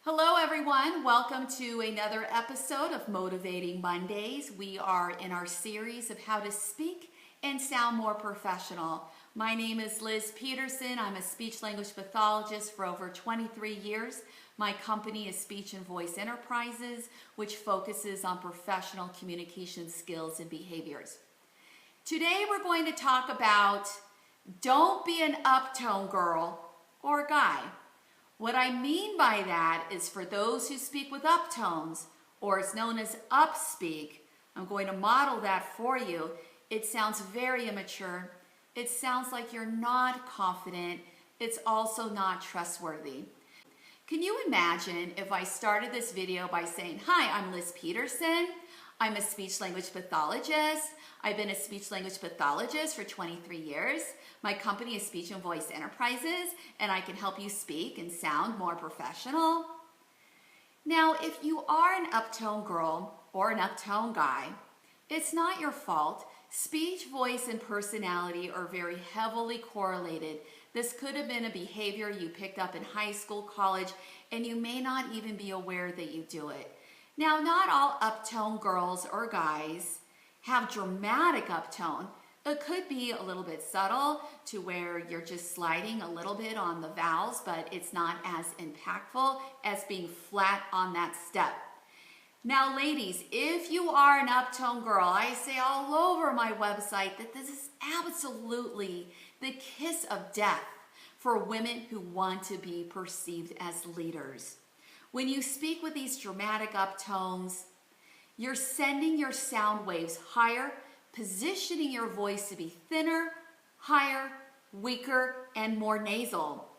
Hello everyone, welcome to another episode of Motivating Mondays. We are in our series of how to speak and sound more professional. My name is Liz Peterson. I'm a speech language pathologist for over 23 years. My company is Speech and Voice Enterprises, which focuses on professional communication skills and behaviors. Today we're going to talk about don't be an uptone girl or guy. What I mean by that is for those who speak with uptones, or it's known as upspeak, I'm going to model that for you. It sounds very immature. It sounds like you're not confident. It's also not trustworthy. Can you imagine if I started this video by saying, hi, I'm Liz Peterson. I'm a speech language pathologist. I've been a speech language pathologist for 23 years. My company is Speech and Voice Enterprises, and I can help you speak and sound more professional. Now, if you are an uptone girl or an uptone guy, it's not your fault. Speech, voice, and personality are very heavily correlated. This could have been a behavior you picked up in high school, college, and you may not even be aware that you do it. Now, not all uptone girls or guys have dramatic uptone. It could be a little bit subtle to where you're just sliding a little bit on the vowels, but it's not as impactful as being flat on that step. Now, ladies, if you are an uptone girl, I say all over my website that this is absolutely the kiss of death for women who want to be perceived as leaders. When you speak with these dramatic uptones, you're sending your sound waves higher, positioning your voice to be thinner, higher, weaker, and more nasal.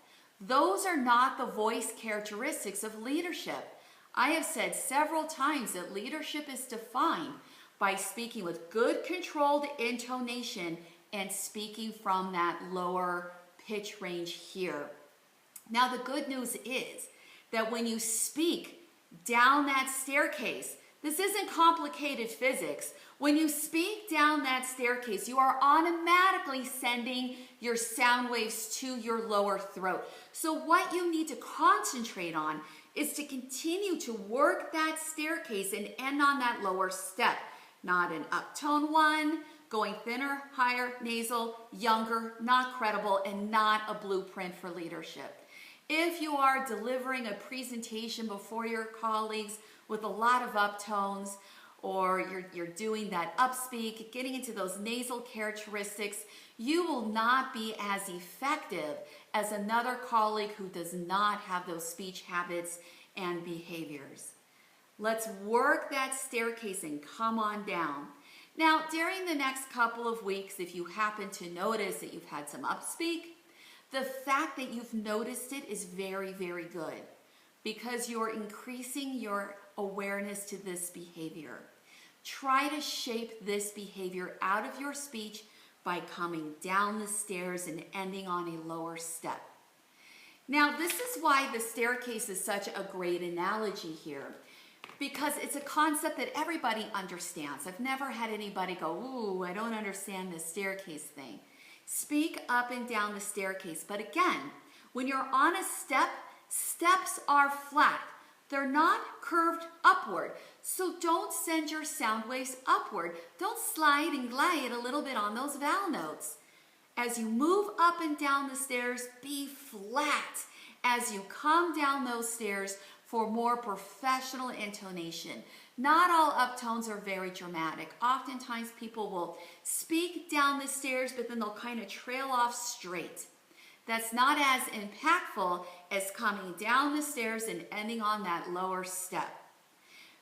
Those are not the voice characteristics of leadership. I have said several times that leadership is defined by speaking with good controlled intonation and speaking from that lower pitch range here. Now, the good news is that when you speak down that staircase, this isn't complicated physics. When you speak down that staircase, you are automatically sending your sound waves to your lower throat. So what you need to concentrate on is to continue to work that staircase and end on that lower step. Not an uptone one, going thinner, higher, nasal, younger, not credible, and not a blueprint for leadership. If you are delivering a presentation before your colleagues with a lot of uptones, or you're doing that upspeak, getting into those nasal characteristics, you will not be as effective as another colleague who does not have those speech habits and behaviors. Let's work that staircase and come on down. Now, during the next couple of weeks, if you happen to notice that you've had some upspeak, the fact that you've noticed it is very, very good because you're increasing your awareness to this behavior. Try to shape this behavior out of your speech by coming down the stairs and ending on a lower step. Now, this is why the staircase is such a great analogy here, because it's a concept that everybody understands. I've never had anybody go, ooh, I don't understand this staircase thing. Speak up and down the staircase. But again, when you're on a step, steps are flat. They're not curved upward. So don't send your sound waves upward. Don't slide and glide a little bit on those vowel notes. As you move up and down the stairs, be flat as you come down those stairs for more professional intonation. Not all uptones are very dramatic. Oftentimes people will speak down the stairs, but then they'll kind of trail off straight. That's not as impactful as coming down the stairs and ending on that lower step.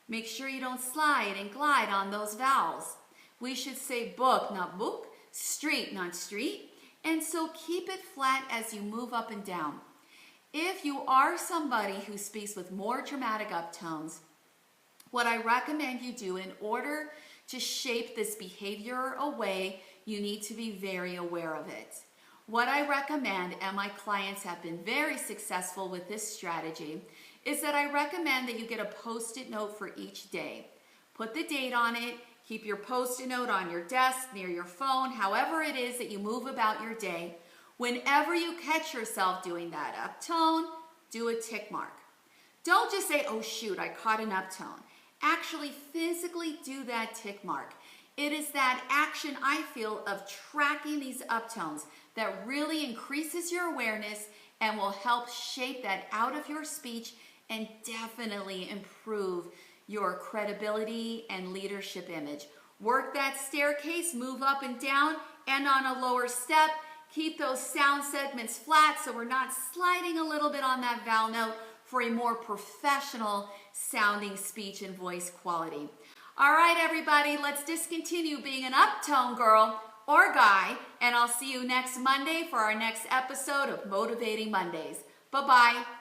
Make sure you don't slide and glide on those vowels. We should say book, not book, street, not street, and so keep it flat as you move up and down. If you are somebody who speaks with more dramatic uptones, what I recommend you do in order to shape this behavior away, you need to be very aware of it. What I recommend, and my clients have been very successful with this strategy, is that I recommend that you get a Post-it note for each day. Put the date on it, keep your Post-it note on your desk, near your phone, however it is that you move about your day. Whenever you catch yourself doing that uptone, do a tick mark. Don't just say, oh shoot, I caught an uptone. Actually physically do that tick mark. It is that action, I feel, of tracking these uptones that really increases your awareness and will help shape that out of your speech and definitely improve your credibility and leadership image. Work that staircase, move up and down, and on a lower step. Keep those sound segments flat so we're not sliding a little bit on that vowel note for a more professional sounding speech and voice quality. All right, everybody, let's discontinue being an uptone girl or guy, and I'll see you next Monday for our next episode of Motivating Mondays. Bye-bye.